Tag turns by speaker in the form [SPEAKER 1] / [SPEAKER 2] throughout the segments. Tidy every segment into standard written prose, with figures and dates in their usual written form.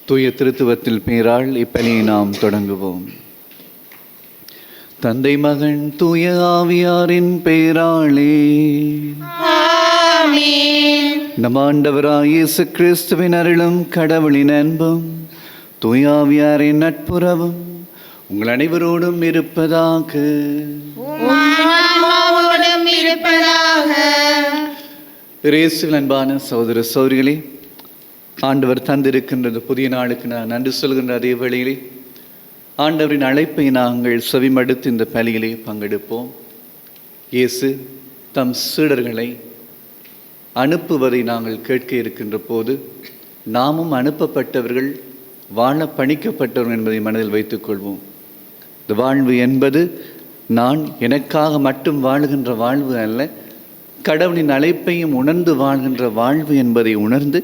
[SPEAKER 1] தூய திருத்துவத்தில் பேரால் இப்பலியை நாம் தொடங்குவோம். தந்தை மகன் தூய ஆவியாரின் பேராலே ஆமென். நம் ஆண்டவராகிய இயேசு கிறிஸ்துவின் அருளும் கடவுளின் அன்பும் தூய ஆவியாரின் நட்புறவும் உங்கள் அனைவரோடும் இருப்பதாக. இயேசுவில் அன்பான சகோதர சகோதரிகளே, ஆண்டவர் தந்திருக்கின்றது புதிய நாளுக்கு நான் நன்றி சொல்கின்ற அதே வேளையிலே ஆண்டவரின் அழைப்பை நாங்கள் செவிமடுத்து இந்த பலியிலே பங்கெடுப்போம். இயேசு தம் சீடர்களை அனுப்புவதை நாங்கள் கேட்க இருக்கின்ற போது நாமும் அனுப்பப்பட்டவர்கள், வாழ பணிக்கப்பட்டவர்கள் என்பதை மனதில் வைத்துக் கொள்வோம். இந்த வாழ்வு என்பது நான் எனக்காக மட்டும் வாழுகின்ற வாழ்வு அல்ல, கடவுளின் அழைப்பையும் உணர்ந்து வாழ்கின்ற வாழ்வு என்பதை உணர்ந்து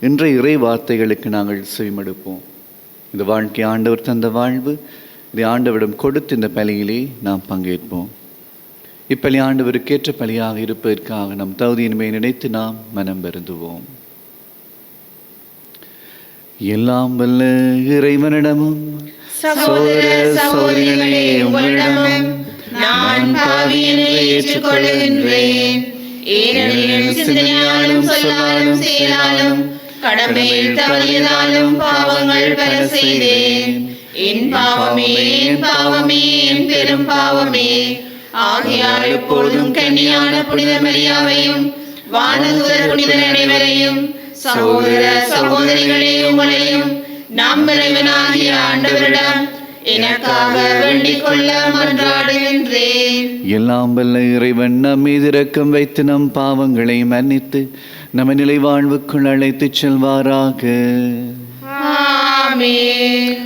[SPEAKER 1] இன்றைய இறை வார்த்தைகளுக்கு நாங்கள் செவிமடுப்போம். இந்த வாழ்க்கை ஆண்டவர் தந்த வாழ்வு, இதை ஆண்டவரிடம் கொடுத்து இந்த பலியிலே நாம் பங்கேற்போம். இப்பலி ஆண்டவருக்கேற்ற பலியாக இருப்பதற்காக நம் தகுதியின்மை நினைத்து நாம் மனம் வருந்துவோம். எல்லாம் வல்ல இறைவனிடமும் சகோதர சகோதரிகளே உங்களிடமும் நான் பாவி என்று ஏற்றுக்கொள்கின்றேன். ஏனெனில் சிந்தனையாலும் சொல்லாலும் செயலாலும் கடமையில் தவறியதாலும் பாவங்கள் பல செய்தேன். என் பாவமே என் பாவமே என் பெரும் பாவமே. ஆகையால் எப்பொழுதும் கன்னியான புனித மரியாவையும் வானதூதர் புனிதர் அனைவரையும் சகோதர சகோதரிகளே உங்களையும் நம் இறைவனாகிய ஆண்டவரிடம் எனக்காக வேண்டிக் கொள்ள மன்றாடுகின்றேன். எல்லாம் வல்ல இறைவன் நம் மீது இரக்கம் வைத்து நம் பாவங்களை மன்னித்து நம்ம நிலை வாழ்வுக்குள் அழைத்து செல்வாராக. ஆமென்.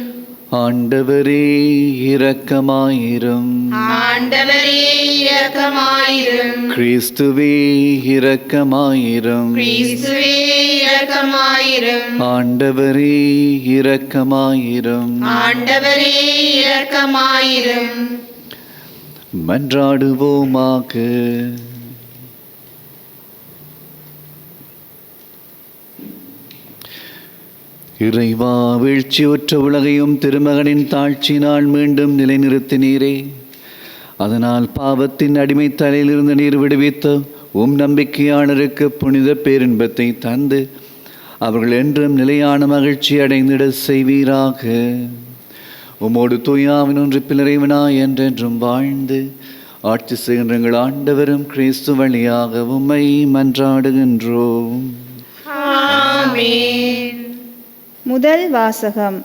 [SPEAKER 1] ஆண்டவரே இரக்கமாயிரும். ஆண்டவரே இரக்கமாயிரும். கிறிஸ்துவே இரக்கமாயிரும். கிறிஸ்துவே இரக்கமாயிரும். ஆண்டவரே இரக்கமாயிரும். ஆண்டவரே இரக்கமாயிரும். மன்றாடுவோமாக. இறைவா, வீழ்ச்சியுற்ற உலகையும் திருமகனின் தாழ்ச்சியினால் மீண்டும் நிலைநிறுத்தினீரே. அதனால் பாவத்தின் அடிமை தலையிலிருந்து நீர் விடுவித்த நம்பிக்கையாளருக்கு புனித பேரின்பத்தை தந்து அவர்கள் என்றும் நிலையான மகிழ்ச்சி அடைந்திட செய்வீராக. உமோடு தூயாவின் ஒன்றிப்பில் இறைவனாய் என்றென்றும் வாழ்ந்து ஆட்சி செய்கின்ற எங்கள் ஆண்டவரும் கிறிஸ்து வழியாக உம்மை மன்றாடுகின்றோம்.
[SPEAKER 2] ஆமென். முதல் வாசகம்.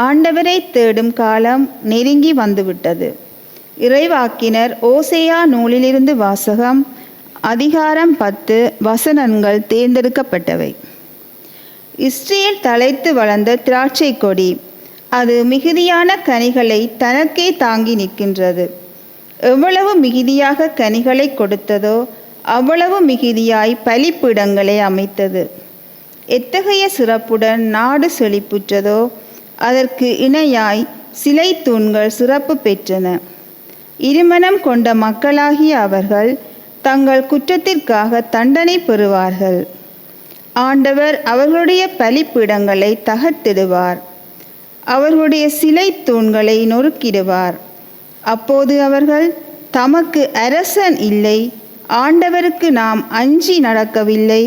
[SPEAKER 2] ஆண்டவரை தேடும் காலம் நெருங்கி வந்துவிட்டது. இறைவாக்கினர் ஓசேயா நூலிலிருந்து வாசகம். அதிகாரம் 10, வசனங்கள் தேர்ந்தெடுக்கப்பட்டவை. இஸ்ரேல் தழைத்து வளர்ந்த திராட்சை கொடி, அது மிகுதியான கனிகளை தனக்கே தாங்கி நிற்கின்றது. எவ்வளவு மிகுதியாக கனிகளை கொடுத்ததோ அவ்வளவு மிகுதியாய் பலிப்பீடங்களை அமைத்தது. எத்தகைய சிறப்புடன் நாடு செழிப்புற்றதோ அதற்கு இணையாய் சிலை தூண்கள் சிறப்பு பெற்றன. இருமனம் கொண்ட மக்களாகிய அவர்கள் தங்கள் குற்றத்திற்காக தண்டனை பெறுவார்கள். ஆண்டவர் அவர்களுடைய பலிப்பீடங்களை தகர்த்திடுவார், அவர்களுடைய சிலை தூண்களை நொறுக்கிடுவார். அப்போது அவர்கள் தமக்கு அரசன் இல்லை, ஆண்டவருக்கு நாம் அஞ்சி நடக்கவில்லை,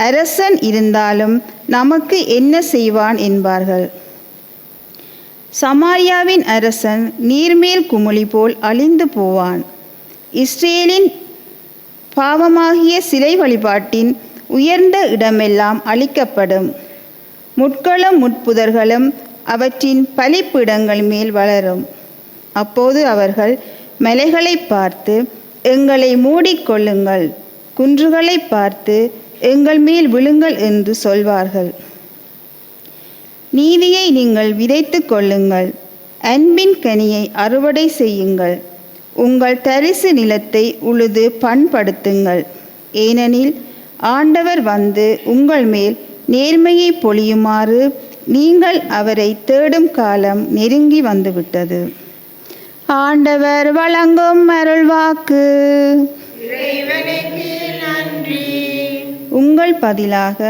[SPEAKER 2] அரசன் இருந்தாலும் நமக்கு என்ன செய்வான் என்பார்கள். சமாரியாவின் அரசன் நீர்மேல் குமிழி போல் அழிந்து போவான். இஸ்ரேலின் பாவமாகிய சிலை வழிபாட்டின் உயர்ந்த இடமெல்லாம் அழிக்கப்படும். முட்களும் முட்புதர்களும் அவற்றின் பலிப்பீடங்கள் மேல் வளரும். அப்போது அவர்கள் மலைகளை பார்த்து எங்களை மூடிக்கொள்ளுங்கள், குன்றுகளை பார்த்து எங்கள் மேல் விழுங்கள் என்று சொல்வார்கள். நீதியை நீங்கள் விதைத்து கொள்ளுங்கள், அன்பின் கனியை அறுவடை செய்யுங்கள், உங்கள் தரிசு நிலத்தை உழுது பண்படுத்துங்கள். ஏனெனில் ஆண்டவர் வந்து உங்கள் மேல் நேர்மையை பொழியுமாறு நீங்கள் அவரை தேடும் காலம் நெருங்கி வந்துவிட்டது. ஆண்டவர் வழங்கும் அருள்வாக்கு.
[SPEAKER 3] இறைவனுக்கு நன்றி.
[SPEAKER 2] உங்கள் பதிலாக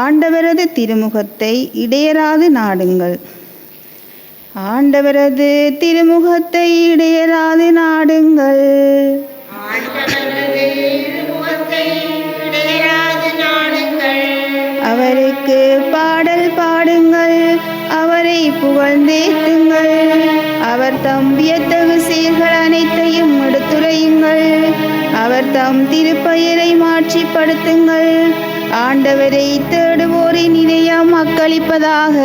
[SPEAKER 2] ஆண்டவரது திருமுகத்தை இடையராது நாடுங்கள். ஆண்டவரது திருமுகத்தை இடையராது நாடுங்கள்.
[SPEAKER 3] ஆண்டவரது திருமுகத்தை இடையராது நாடுங்கள்.
[SPEAKER 2] அவருக்கு பாடல் பாடுங்கள், அவரை புகழ்ந்தேத்துங்கள். அவர் தம் வியத்தகு செயல்கள் அனைத்தையும் எடுத்துரையுங்கள். அவர் தம் திருப்பெயரை மாட்சிப்படுத்துங்கள். ஆண்டவரை தேடுவோரின் இதயம் அக்களிப்பதாக.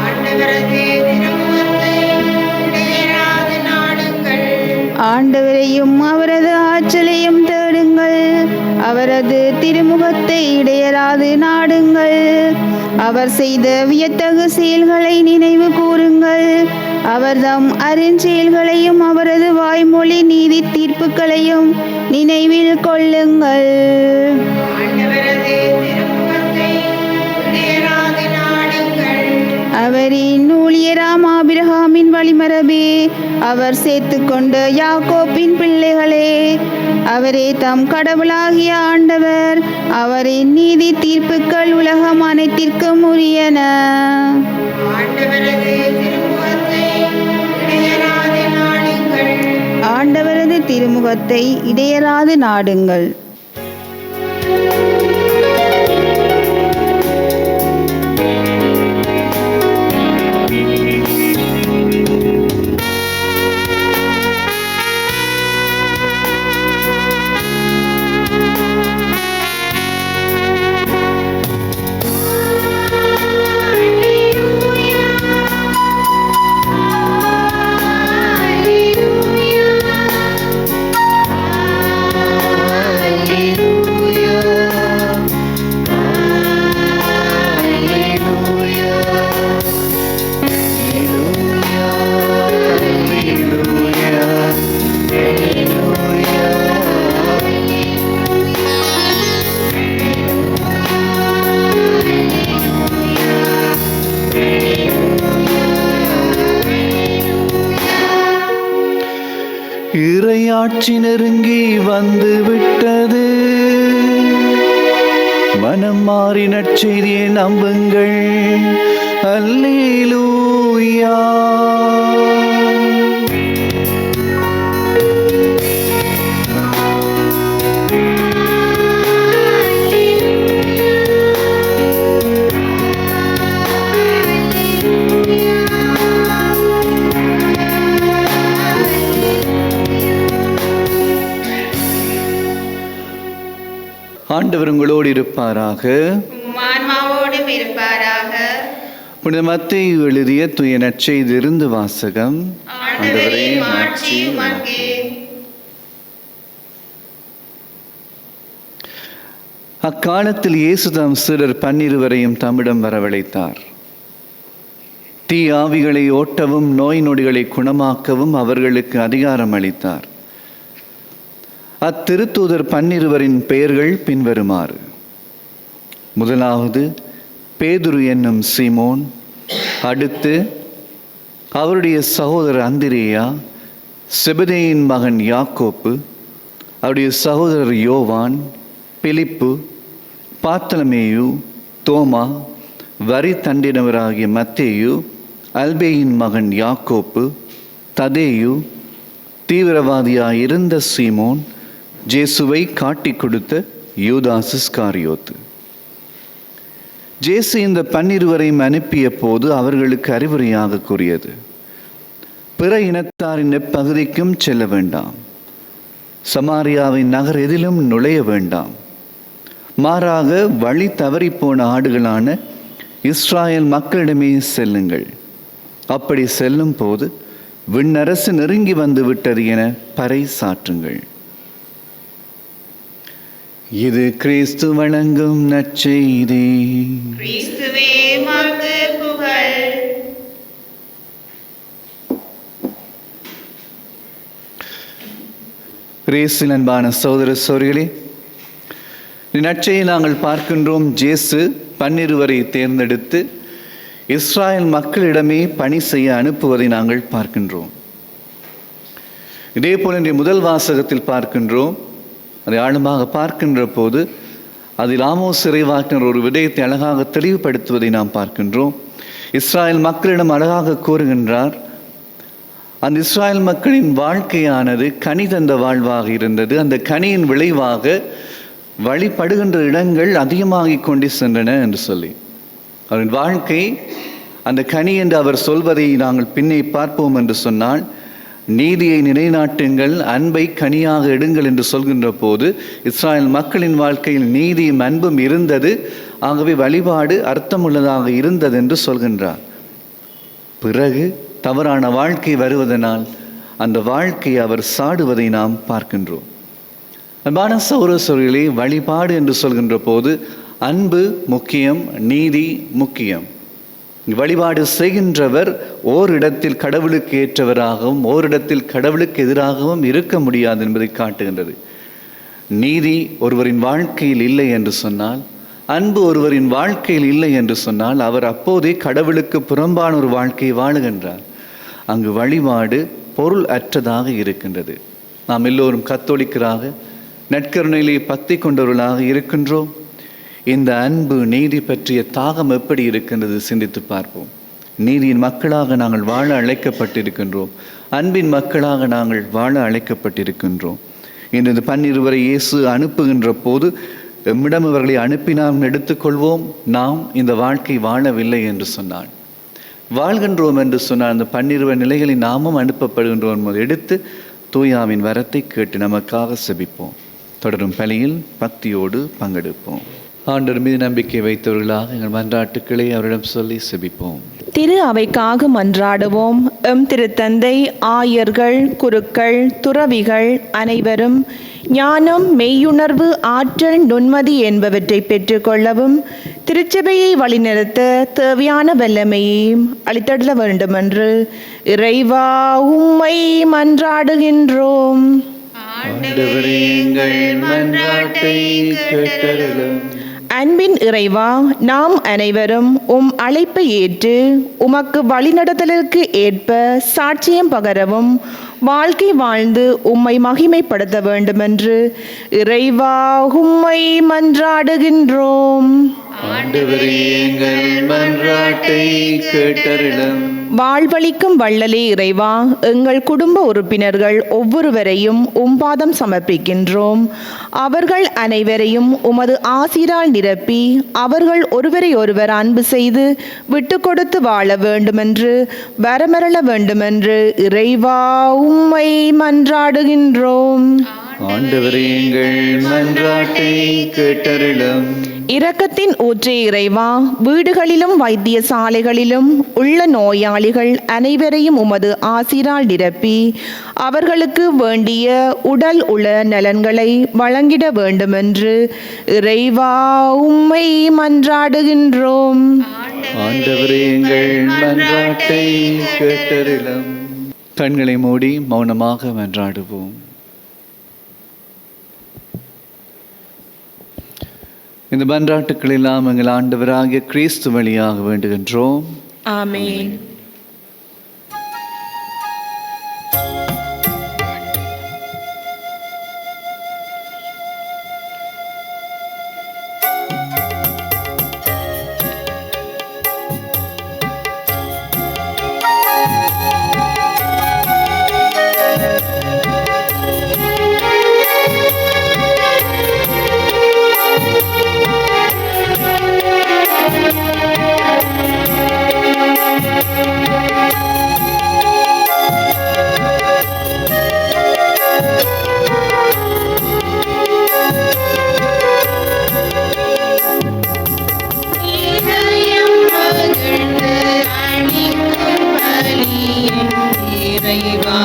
[SPEAKER 3] ஆண்டவரது திருமுகத்தை இடையராது நாடுங்கள்.
[SPEAKER 2] ஆண்டவரையும் அவரது ஆற்றலையும் தேடுங்கள். அவரது திருமுகத்தை இடையராது நாடுங்கள். அவர் செய்த வியத்தகு செயல்களை நினைவு கூறுங்கள். அவர் தம் அருஞ்செயல்களையும் அவரது வாய்மொழி நீதி தீர்ப்புகளையும் நினைவில் கொள்ளுங்கள்.
[SPEAKER 3] ஆண்டவரது திருமுகத்தை இடையராது நாடுங்கள்.
[SPEAKER 2] அவரின் ஊழியராம் ஆபிரகாமின் வழிமரபே, அவர் சேர்த்துக்கொண்ட யாக்கோப்பின் பிள்ளைகளே, அவரே தம் கடவுளாகிய ஆண்டவர். அவரின் நீதி தீர்ப்புகள் உலகம் அனைத்திற்கும் உரியன.
[SPEAKER 3] ஆண்டவரது திருமுகத்தை இடையராது நாடுங்கள்.
[SPEAKER 2] ஆண்டவரது திருமுகத்தை இடையராது நாடுங்கள்.
[SPEAKER 1] இறையாட்சி நெருங்கி வந்து விட்டது. மனம் மாறி நற்செய்தியை நம்புங்கள். அல்லேலூயா. ஆண்டவர் உங்களோடு இருப்பாராக.
[SPEAKER 3] உம் ஆன்மாவோடும் இருப்பாராக.
[SPEAKER 1] புனித மத்தேயு எழுதிய தூய நற்செய்தியிலிருந்து வாசகம்.
[SPEAKER 3] ஆண்டவரே மாட்சி உமக்கே.
[SPEAKER 1] அக்காலத்தில் இயேசு தம் சீடர் 12 தம்மிடம் வரவழைத்தார். தீ ஆவிகளை ஓட்டவும் நோய் நொடிகளை குணமாக்கவும் அவர்களுக்கு அதிகாரம் அளித்தார். அத்திருத்தூதர் 12 பெயர்கள் பின்வருமாறு. முதலாவது பேதுரு என்னும் சீமோன், அடுத்து அவருடைய சகோதரர் அந்திரேயா, செபதேயின் மகன் யாக்கோப்பு, அவருடைய சகோதரர் யோவான், பிலிப்பு, பாத்தலமேயு, தோமா, வரி தண்டினவராகிய மத்தேயு, அல்பேயின் மகன் யாக்கோப்பு, ததேயு, தீவிரவாதியாயிருந்த சீமோன், ஜேசுவை காட்டிக் கொடுத்த யூதாஸ் இஸ்காரியோத்து. ஜேசு இந்த 12 அனுப்பிய போது அவர்களுக்கு அறிவுரையாக கூறியது: பிற இனத்தாரின் எப்பகுதிக்கும் செல்ல வேண்டாம், சமாரியாவின் நகர் எதிலும் நுழைய வேண்டாம். மாறாக வழி தவறிப்போன ஆடுகளான இஸ்ராயல் மக்களிடமே செல்லுங்கள். அப்படி செல்லும் போது விண்ணரசு நெருங்கி வந்து விட்டது என பறை சாற்றுங்கள். இது கிறிஸ்து வழங்கும் நற்செய்தி.
[SPEAKER 3] கிறிஸ்துவே உமக்கு புகழ்.
[SPEAKER 1] கிறிஸ்துவின் அன்பான சகோதர சகோதரிகளே, நற்செய்தியை நாங்கள் பார்க்கின்றோம். ஜேசு 12 தேர்ந்தெடுத்து இஸ்ராயல் மக்களிடமே பணி செய்ய அனுப்புவதை நாங்கள் பார்க்கின்றோம். இதே போல் இன்றைய முதல் வாசகத்தில் பார்க்கின்றோம். அதை ஆழமாக பார்க்கின்ற போது அதில் ஆமோஸ் இறைவாக்கினர் ஒரு விடயத்தை அழகாக தெளிவுபடுத்துவதை நாம் பார்க்கின்றோம். இஸ்ராயல் மக்களிடம் அழகாக கூறுகின்றார், அந்த இஸ்ராயல் மக்களின் வாழ்க்கையானது கனி தந்த வாழ்வாக இருந்தது. அந்த கனியின் விளைவாக வழிபடுகின்ற இடங்கள் அதிகமாகிக் கொண்டு சென்றன என்று சொல்லி, அவரின் வாழ்க்கை அந்த கனி என்று அவர் சொல்வதை நாங்கள் பின்னே பார்ப்போம் என்று சொன்னால், நீதியை நிலைநாட்டுங்கள், அன்பை கனியாக எடுங்கள் என்று சொல்கின்ற போது இஸ்ராயல் மக்களின் வாழ்க்கையில் நீதியும் அன்பும் இருந்தது. ஆகவே வழிபாடு அர்த்தமுள்ளதாக இருந்தது என்று சொல்கின்றார். பிறகு தவறான வாழ்க்கை வருவதனால் அந்த வாழ்க்கையை அவர் சாடுவதை நாம் பார்க்கின்றோம். அன்பான சகோதரர்களே, வழிபாடு என்று சொல்கின்ற போது அன்பு முக்கியம், நீதி முக்கியம். வழிபாடு செய்கின்றவர் ஓரிடத்தில் கடவுளுக்கு ஏற்றவராகவும் ஓரிடத்தில் கடவுளுக்கு எதிராகவும் இருக்க முடியாது என்பதை காட்டுகின்றது. நீதி ஒருவரின் வாழ்க்கையில் இல்லை என்று சொன்னால், அன்பு ஒருவரின் வாழ்க்கையில் இல்லை என்று சொன்னால், அவர் அப்போதே கடவுளுக்கு புறம்பான ஒரு வாழ்க்கையை வாழுகின்றார். அங்கு வழிபாடு பொருள் அற்றதாக இருக்கின்றது. நாம் எல்லோரும் கத்தோலிக்கராக நற்கருணையிலே பக்தி கொண்டவர்களாக இருக்கின்றோம். இந்த அன்பு நீதி பற்றிய தாகம் எப்படி இருக்கின்றது சிந்தித்து பார்ப்போம். நீதியின் மக்களாக நாங்கள் வாழ அழைக்கப்பட்டிருக்கின்றோம். அன்பின் மக்களாக நாங்கள் வாழ அழைக்கப்பட்டிருக்கின்றோம். இன்று இந்த 12 இயேசு அனுப்புகின்ற போது எம்மிடம் இவர்களை அனுப்பினார் எடுத்துக்கொள்வோம். நாம் இந்த வாழ்க்கை வாழவில்லை என்று சொன்னான், வாழ்கின்றோம் என்று சொன்னால், அந்த 12 நிலைகளை நாமும் அனுப்பப்படுகின்றோம் என்பதை எடுத்து தூயாவின் வரத்தை கேட்டு நமக்காக செபிப்போம். தொடரும் பலியில் பக்தியோடு பங்கெடுப்போம். ஆண்டவர் மீது நம்பிக்கை வைத்தவர்களாக எங்கள் மன்றாட்டுக்களை அவரிடம் சொல்லி செபிப்போம்.
[SPEAKER 4] திரு அவைக்காக மன்றாடுவோம். எம் திருத்தந்தை, ஆயர்கள், குருக்கள், துறவிகள் அனைவரும் ஞானம், மெய்யுணர்வு, ஆற்றல், நுண்மதி என்பவற்றை பெற்றுக்கொள்ளவும் திருச்சபையை வழிநடத்த தேவையான வல்லமையையும் அளித்தள்ள வேண்டுமென்று இறைவா உம்மை மன்றாடுகின்றோம்.
[SPEAKER 1] ஆண்டவரே, எங்கள் மன்றாட்டை கேட்டருளும்.
[SPEAKER 4] அன்பின் இறைவா, நாம் அனைவரும் உம் அழைப்பை ஏற்று உமக்கு வழிநடத்தலுக்கு ஏற்ப சாட்சியம் பகரவும் வாழ்க்கை வாழ்ந்து உம்மை மகிமைப்படுத்த வேண்டுமென்று இறைவா உம்மை மன்றாடுகின்றோம்.
[SPEAKER 1] ஆண்டவரே, எங்கள் மன்றாட்டை கேட்டருளும்.
[SPEAKER 4] வாழ்வளிக்கும் வள்ளலே இறைவா, எங்கள் குடும்ப உறுப்பினர்கள் ஒவ்வொருவரையும் உம்பாதம் சமர்ப்பிக்கின்றோம். அவர்கள் அனைவரையும் உமது ஆசிரால் நிரப்பி அவர்கள் ஒருவரை ஒருவர் அன்பு செய்து விட்டு கொடுத்து வாழ வேண்டுமென்று வரமரள வேண்டுமென்று இறைவா உம்மை மன்றாடுகின்றோம்.
[SPEAKER 1] ஆண்டவரே, எங்கள் மன்றாட்டை கேட்டருளும்.
[SPEAKER 4] இரக்கத்தின் ஊற்றே இறைவா, வீடுகளிலும் வைத்தியசாலைகளிலும் உள்ள நோயாளிகள் அனைவரையும் உமது ஆசிரால் நிரப்பி அவர்களுக்கு வேண்டிய உடல் உள நலன்களை வழங்கிட வேண்டுமென்று இறைவா உம்மை மன்றாடுகின்றோம்.
[SPEAKER 1] ஆண்டவரே, எங்கள் மன்றாட்டை கேட்டருளும். கண்களை மூடி மௌனமாக மன்றாடுவோம். இந்த மன்றாட்டுக்கள் எல்லாம் எங்கள் ஆண்டவராகிய கிறிஸ்து வழியாக வேண்டுகின்றோம்.
[SPEAKER 4] ஆமென்.
[SPEAKER 3] இறைவா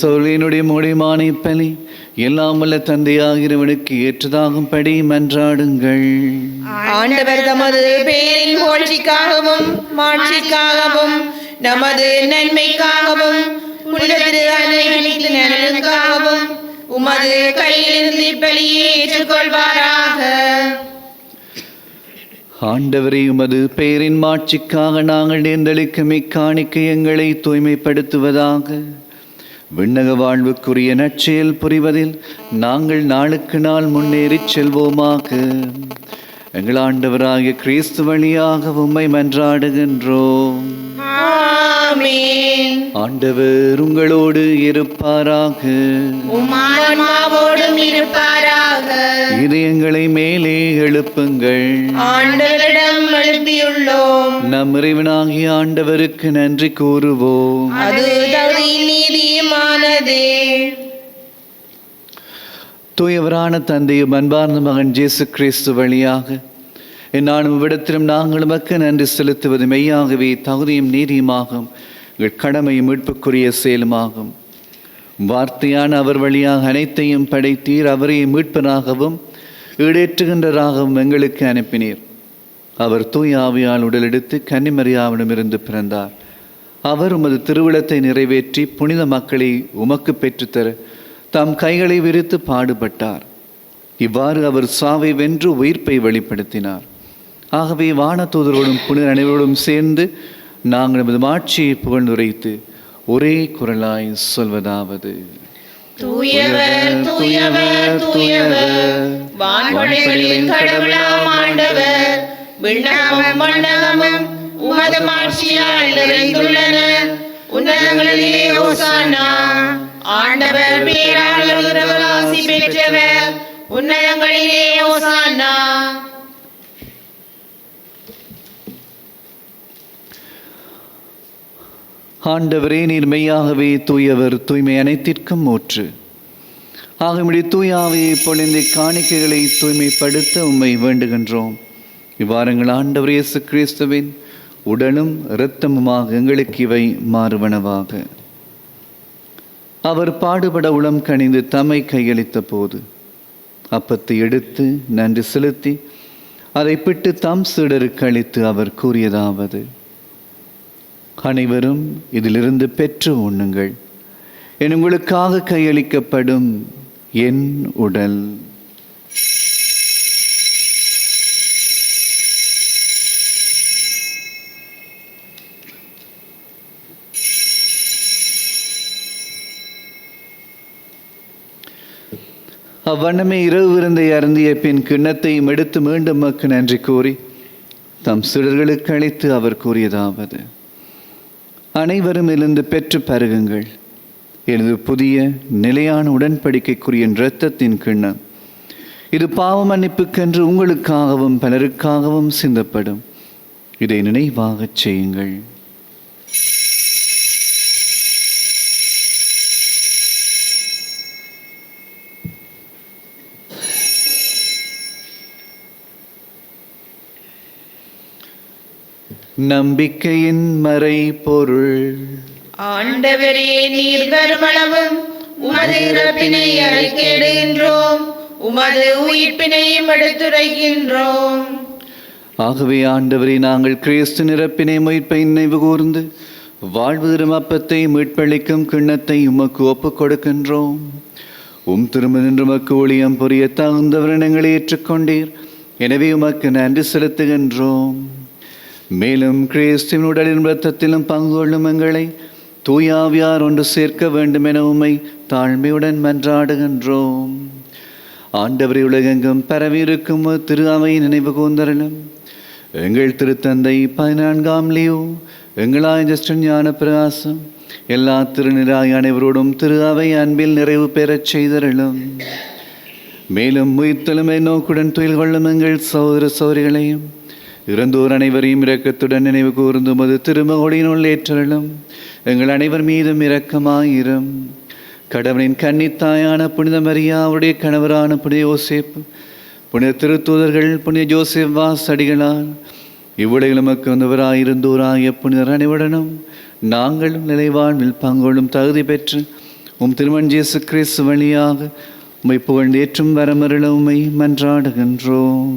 [SPEAKER 1] சோழியனுடைய மூலியமான பலி எல்லாம் வல்ல தந்தையாகிறவனுக்கு ஏற்றதாகும்படி மன்றாடுங்கள்.
[SPEAKER 4] ஆண்டவர் தமது பெயரின் புகழ்ச்சிக்காகவும் மாட்சிக்காகவும் நமது நன்மைக்காகவும் புனித திரு அன்னையின் நலனுக்காகவும் உமது கையிலிருந்து பலியை ஏற்றுக்கொள்வாராக.
[SPEAKER 1] ஆண்டவரே, உமது பெயரின் மாட்சிக்காக நாங்கள் நேர்ந்தளிக்கும் இக்காணிக்கை எங்களை தூய்மைப்படுத்துவதாக. விண்ணக வாழ்வுக்குரிய நற்செயல் புரிவதில் நாங்கள் நாளுக்கு நாள் முன்னேறிச் செல்வோமாக. எங்கள் ஆண்டவராகிய கிறிஸ்து வழியாக உம்மை மன்றாடுகின்றோம்.
[SPEAKER 4] ஆமென்.
[SPEAKER 1] ஆண்டவர் உங்களோடு இருப்பாராக.
[SPEAKER 4] உம் ஆன்மாவோடும் இருப்பாராக.
[SPEAKER 1] இதயங்களை மேலே எழுப்புங்கள்.
[SPEAKER 4] ஆண்டவரிடம் எழுப்பியுள்ளோம்.
[SPEAKER 1] நம் இறைவனாகிய ஆண்டவருக்கு நன்றி கூறுவோம்.
[SPEAKER 4] அது தகுதியும் நீதியுமானதே.
[SPEAKER 1] தூயவரான தந்தையும் அன்பார்ந்த மகன் இயேசு கிறிஸ்து வழியாக என்னாலும் இவ்விடத்திலும் நாங்கள் உமக்கு நன்றி செலுத்துவது மெய்யாகவே தகுதியும் நீதியுமாகும், எங்கள் கடமையும் மீட்புக்குரிய செயலுமாகும். வார்த்தையான அவர் வழியாக அனைத்தையும் படைத்தீர். அவரை மீட்பனாகவும் ஈடேற்றுகின்றராகவும் எங்களுக்கு அனுப்பினீர். அவர் தூய ஆவியால் உடலெடுத்து கன்னிமரியாவிடமிருந்து பிறந்தார். அவர் உமது திருவிழத்தை நிறைவேற்றி புனித மக்களை உமக்கு பெற்றுத்தர தம் கைகளை விரித்து பாடுபட்டார். இவ்வாறு அவர் சாவை வென்று உயிர்ப்பை வெளிப்படுத்தினார். ஆகவே வானதூதரோடும் புனித அனைவரோடும் சேர்ந்து நாங்கள் நமது மாட்சியை புகழ்ந்துரைத்து ஒரே குரலாய் சொல்வதாவது:
[SPEAKER 4] தூயவர் தூயவர் தூயவர், வான்படைகளின் கடவுளாம் ஆண்டவர். விண்ணகமும் மண்ணகமும் உமது மாட்சியால் நிறைந்துள்ளன. உன்னதங்களிலே ஓசானா. ஆண்டவர் பேரால் வருகிறவர் ஆசி பெற்றவர். உன்னதங்களிலே ஓசானா.
[SPEAKER 1] ஆண்டவரே, நீர் மெய்யாகவே தூயவர், தூய்மை அனைத்திற்கும் ஊற்று. ஆகவே தூய ஆவியை பொழிந்து காணிக்கைகளை தூய்மைப்படுத்த உம்மை வேண்டுகின்றோம். இவ்வாறுங்கள் ஆண்டவர் இயேசு கிறிஸ்துவின் உடலும் இரத்தமுமாக எங்களுக்கு இவை மாறுவனவாக. அவர் பாடுபட உளம் கனிந்து தம்மை கையளித்த போது அப்பத்தை எடுத்து நன்றி செலுத்தி அதை பிட்டு தம் சீடருக்கு அளித்து அவர் கூறியதாவது: அனைவரும் இதிலிருந்து பெற்று உண்ணுங்கள். என் உங்களுக்காக கையளிக்கப்படும் என் உடல். அவ்வண்ணமே இரவு விருந்தை அருந்திய பின் கிண்ணத்தையும் எடுத்து மீண்டும் மக்கு நன்றி கூறி தம் சீடர்களுக்கு அளித்து அவர் கூறியதாவது: அனைவரும் இருந்து பெற்று பருகுங்கள். எனது புதிய நிலையான உடன்படிக்கைக்குரிய இரத்தத்தின் கிண்ணம். இது பாவ மன்னிப்புக்கென்று உங்களுக்காகவும் பலருக்காகவும் சிந்தப்படும். இதை நினைவாகச் செய்யுங்கள். நம்பிக்கையின் மறை பொருள்.
[SPEAKER 4] ஆண்டவரே, நீர் வருமளவும் உமது இறப்பினை அறிக்கையிடுகின்றோம், உமது உயிர்ப்பினையும் எடுத்துரைக்கின்றோம்.
[SPEAKER 1] ஆகவே ஆண்டவரே, நாங்கள் கிறிஸ்து இறப்பினை உயிர்ப்பை நினைவு கூர்ந்து வாழ்வு தரும் அப்பத்தை மீட்பளிக்கும் கிண்ணத்தை உமக்கு ஒப்புக் கொடுக்கின்றோம். திருமணம் உமக்கு ஊழியம் புரிய தகுந்தவர் எங்களை ஏற்றுக்கொண்டீர். எனவே உமக்கு நன்றி செலுத்துகின்றோம். மேலும் கிறிஸ்துவின் உடலின் இரத்தத்திலும் பங்கு கொள்ளும் எங்களை தூய ஆவியார் ஒன்று சேர்க்க வேண்டும் என உம்மை தாழ்மையுடன் மன்றாடுகின்றோம். ஆண்டவரை உலகெங்கும் பரவியிருக்கும் திரு அவை நினைவு கூர்ந்தருளும். எங்கள் திருத்தந்தை 14ஆம் லியோ, எங்களாய் ஜஸ்டன் ஞான பிரகாசம், எல்லா திருநிராய் அனைவரோடும் திரு அவை அன்பில் நிறைவு பெறச் செய்தருளும். மேலும் உயிர்த்தெழுமை நோக்குடன் துயில் கொள்ளும் எங்கள் சகோதர சகோதரிகளையும் இறந்தோர் அனைவரையும் இரக்கத்துடன் நினைவு கூர்ந்து உமது திருமகொடியினுள் ஏற்றலும். எங்கள் அனைவர் மீதும் இரக்கமாயிரும். கடவுளின் கன்னித்தாயான புனித மரியா, அவருடைய கணவரான புனித யோசேப்பு, புனித திருத்தூதர்கள், புனித ஜோசேப் வாசடிகளால் இவ்வுலகில் நமக்கு வந்தவராயிருந்தோராகிய புனிதர் அனைவருடனும் நாங்களும் நிலைவாழ்வில் பங்கொள்ளும் தகுதி பெற்று உம் திருமண் இயேசு கிறிஸ்து வழியாக உம்மை புகழ்ந்தேற்றும் வரமருள உம்மை மன்றாடுகின்றோம்.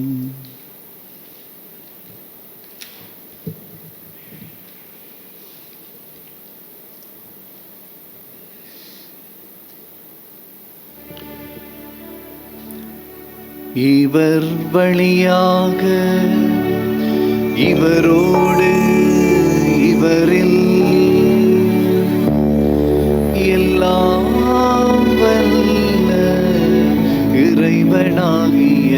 [SPEAKER 1] இவர் வழியாக இவரோடு இவரில் எல்லாம் வல்ல இறைவனாகிய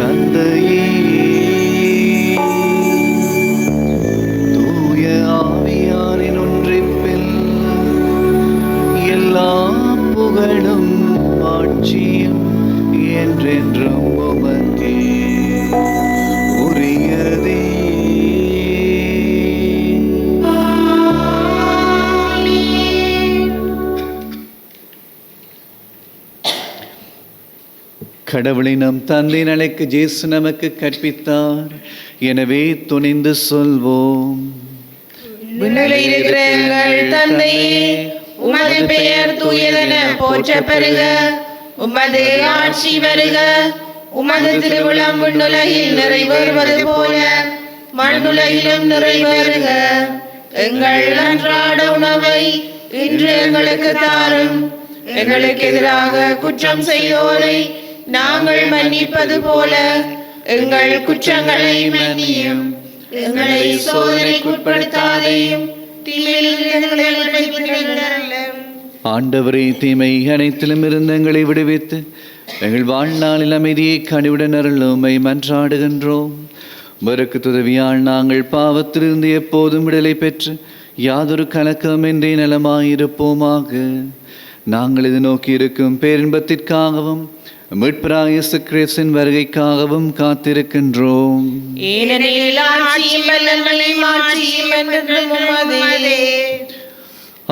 [SPEAKER 1] தந்தையே, தூய ஆவியாரின் ஒன்றிப்பில் எல்லா புகழும் ஆட்சியும் என்றென்றும் உமக்கே உரியதே. கடவுளை நம் தந்தை அழைக்க இயேசு நமக்கு கற்பித்தார். எனவே துணிந்து சொல்வோம்.
[SPEAKER 4] விண்ணுலகில் இருக்கிற எங்கள் தந்தையே, உமது பெயர் தூயதென போற்றப் பெறுக. உமது ஆட்சி வருக. உமது திருவுளம் விண்ணுலகில் நிறைவேறுவது போல மண்ணுலகிலும் நிறைவேறுக. எங்கள் அன்றாட உணவை இன்று எங்களுக்கு தாரும். எங்களுக்கு எதிராக குற்றம் செய்தோரை நாங்கள் மன்னிப்பது போல எங்கள் குற்றங்களை மன்னியும். எங்களை சோதனைக்குட்படுத்தாதேயும், தீமையிலிருந்து எங்களை விடுவித்தருளும்.
[SPEAKER 1] ஆண்டவரே, தீமை அனைத்திலும் இருந்து எங்களை விடுவித்து எங்கள் வாழ்நாளில் அமைதியை கனிவுடன் அருளுமை மன்றாடுகின்றோம். மறுக்கு துதவியால் நாங்கள் பாவத்திலிருந்து எப்போதும் விடுதலை பெற்று யாதொரு கலக்கமின்றி நலமாயிருப்போமாக. நாங்கள் இது நோக்கி இருக்கும் பேரின்பத்திற்காகவும் மீட்பராகிய இயேசு கிறிஸ்துவின் வருகைக்காகவும் காத்திருக்கின்றோம்.
[SPEAKER 4] ஏனெனில் ஆட்சியும் வல்லமையும் மாட்சியும் என்றென்றும் உமதே.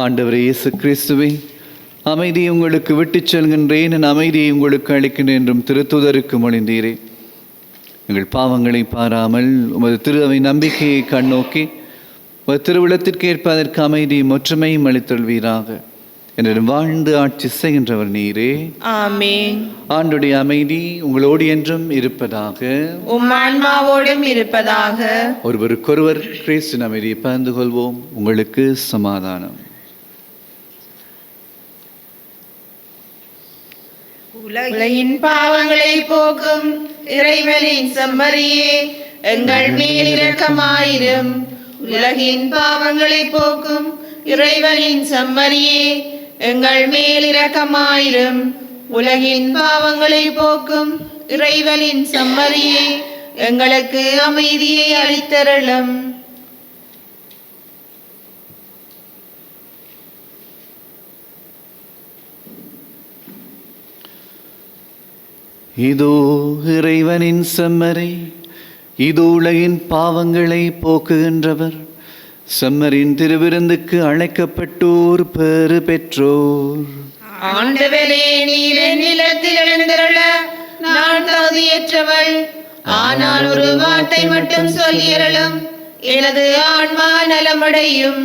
[SPEAKER 1] ஆண்டவரே இயேசு கிறிஸ்துவே, அமைதியை உங்களுக்கு விட்டுச் செல்கின்றேன், என் அமைதியை உங்களுக்கு அளிக்கின்றேன் என்றும் திருத்தூதருக்கு மொழிந்தீரே. எங்கள் பாவங்களை பாராமல் உமது திரு அவை நம்பிக்கையை கண்ணோக்கி உமது திருவிழத்திற்கு ஏற்ப அதற்கு அமைதியும் ஒற்றுமையும் அளித்தல்வீராக. என்றும் வாழ்ந்து ஆட்சி செய்கின்றவர் நீரே.
[SPEAKER 4] ஆமென்.
[SPEAKER 1] ஆண்டுடைய அமைதி உங்களோடு என்றும் இருப்பதாக,
[SPEAKER 4] உம் ஆன்மாவோடும் இருப்பதாக.
[SPEAKER 1] ஒருவருக்கொருவர் கிறிஸ்துவின் அமைதியை பகிர்ந்து கொள்வோம். உங்களுக்கு சமாதானம்.
[SPEAKER 4] உலகின் பாவங்களை போக்கும் இறைவனின் செம்மறியே, எங்கள் மேல் இரக்கமாயிரும். உலகின் பாவங்களை போக்கும் இறைவனின் செம்மறியே, எங்கள் மேல் இரக்கமாயிரும். உலகின் பாவங்களை போக்கும் இறைவனின் செம்மறியே, எங்களுக்கு அமைதியை அளித்தருளும்.
[SPEAKER 1] இதோ இறைவனின் செம்மறி, இதோ உலகின் பாவங்களை போக்குகின்றவர். செம்மரின் திருவிருந்துக்கு அழைக்கப்பட்டோர் பேறு பெற்றோர்.
[SPEAKER 4] ஆண்டவரே, நீர் என் நிலத்தில் எழுந்தருள நான் தகுதியற்றவள். ஆனால் ஒரு வார்த்தை மட்டும் சொல்லியருளும், எனது ஆன்மா நலமடையும்.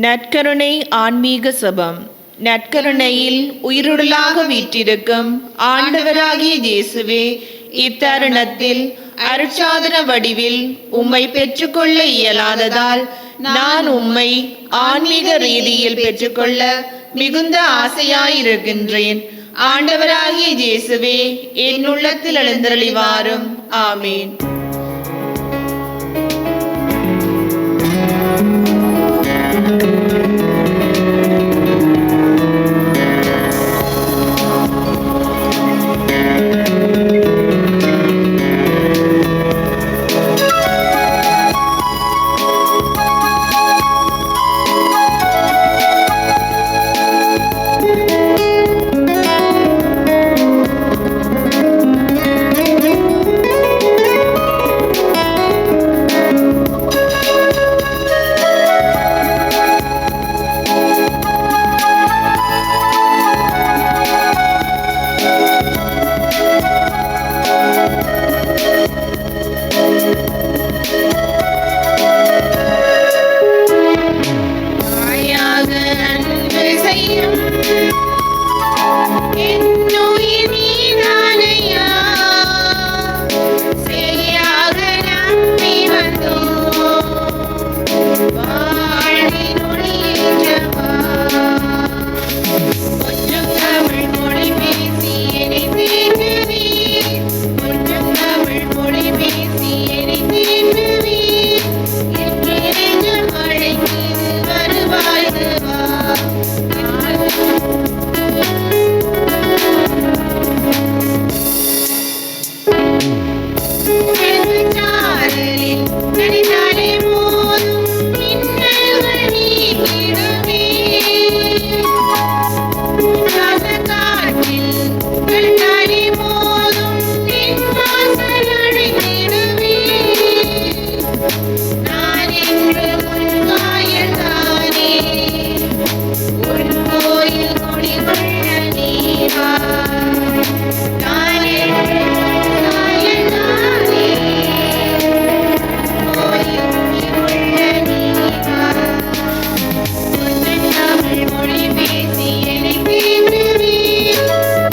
[SPEAKER 4] நற்கருணை ஆன்மீக சபம். நற்கருணையில் உயிருடலாக வீற்றிருக்கும் ஆண்டவராகிய இயேசுவே, இத்தருணத்தில் அருட்சாதன வடிவில் உம்மை பெற்றுக்கொள்ள இயலாததால் நான் உம்மை ஆன்மீக ரீதியில் பெற்றுக்கொள்ள மிகுந்த ஆசையாயிருக்கின்றேன். ஆண்டவராகிய இயேசுவே, என் உள்ளத்தில் எழுந்தருளி வாரும். ஆமீன்.
[SPEAKER 3] செய்யும் என்னுயிர் நீதானையா செய்யாக நம்பி வந்தோம் வாழ்வின் ஒளியேற்றவா கொஞ்சம் தமிழ் மொழி பேசி என்னை தேற்றுவே கொஞ்சம் தமிழ் மொழி பேசி என்னை தேற்றுவே என்று நெஞ்சம் அழைக்கிறது வருவாய் வா சாரலில் நனிதாலே மோதும் மின்னல்கள் நீங்கிடுமே காற்றில் கண்டாலே மோதும் என் வாசல் அடைந்திடுமே நான் என்று உன் காயல்தானே உன் கோயில் குடிகொள்ள நீவா நான் என்று உன் காயல்தானே கோயில் குடிகொள்ள நீவா கொஞ்சம் தமிழ் மொழி பேசி என்னை தேற்றுவே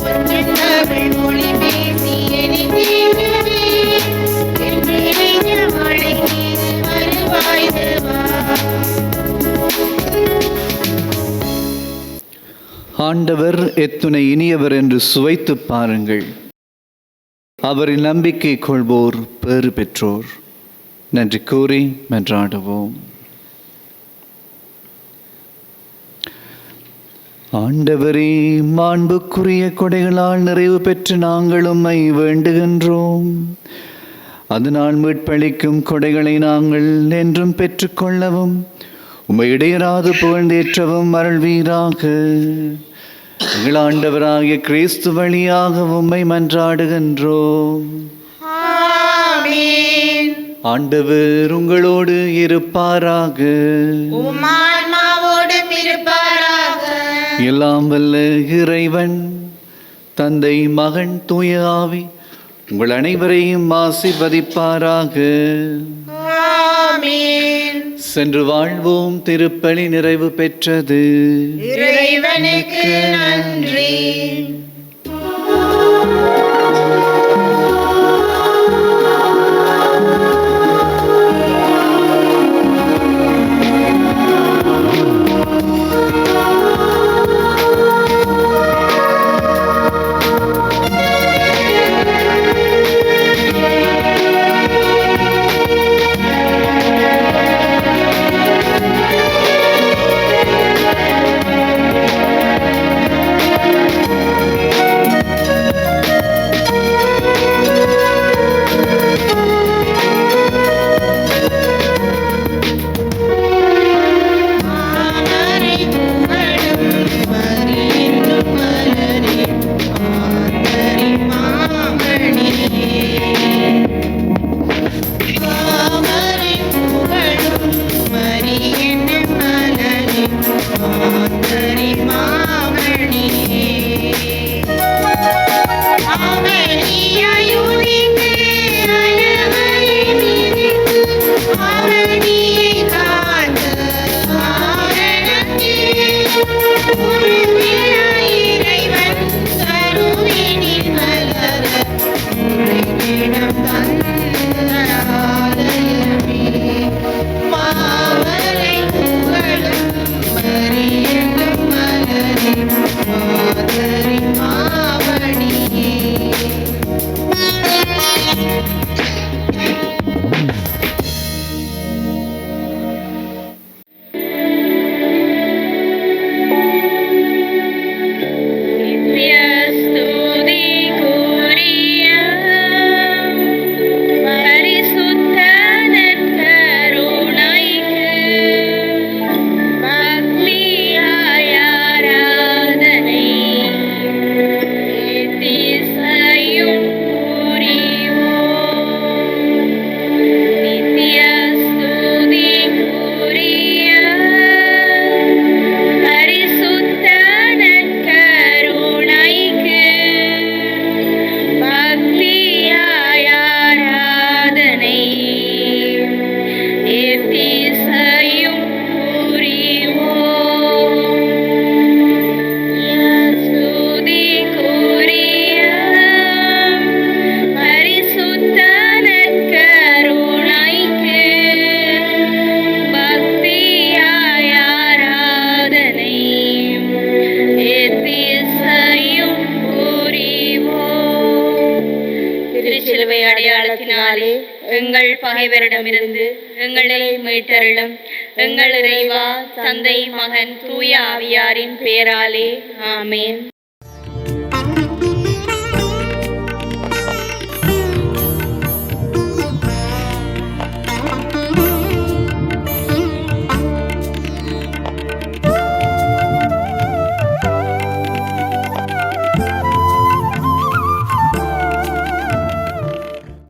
[SPEAKER 3] கொஞ்சம் தமிழ் மொழி பேசி என்னை தேற்றுவே என்று நெஞ்சம் அழைக்கிறது வருவாய் வா
[SPEAKER 1] ஆண்டவர் எத்துணை இனியவர் என்று சுவைத்துப் பாருங்கள். அவரின் நம்பிக்கை கொள்வோர் பேறு பெற்றோர். நன்றி கூறி மன்றாடுவோம். ஆண்டவரே, மாண்புக்குரிய கொடைகளால் நிறைவு பெற்று நாங்கள் உம்மை வேண்டுகின்றோம். அதனால் மீட்பளிக்கும் கொடைகளை நாங்கள் என்றும் பெற்றுக்கொள்ளவும் உம்மை இடையராது புகழ்ந்தேற்றவும் அருள்வீராக. எங்கள் ஆண்டவராகிய கிறிஸ்து வழியாக உம்மை மன்றாடுகின்றோம்.
[SPEAKER 3] ஆமென்.
[SPEAKER 1] ஆண்டவர் உங்களோடு இருப்பாராக.
[SPEAKER 3] உம் ஆன்மாவோடும் இருப்பாராக.
[SPEAKER 1] எல்லாம் வல்ல இறைவன் தந்தை, மகன், தூய ஆவி உங்கள் அனைவரையும் ஆசீர்வதிப்பாராக.
[SPEAKER 3] ஆமென்.
[SPEAKER 1] சென்று வாழ்வோம். திருப்பலி நிறைவு பெற்றது.
[SPEAKER 3] இறைவனுக்கு நன்றி. மாவரை புகழும் மரியனும் மலரே
[SPEAKER 5] கிருபையினாலே எங்கள் பகைவரிடமிருந்து எங்களை மீட்டருளும். எங்கள் இறைவா, தந்தை, மகன், தூய ஆவியாரின் பெயராலே ஆமென்.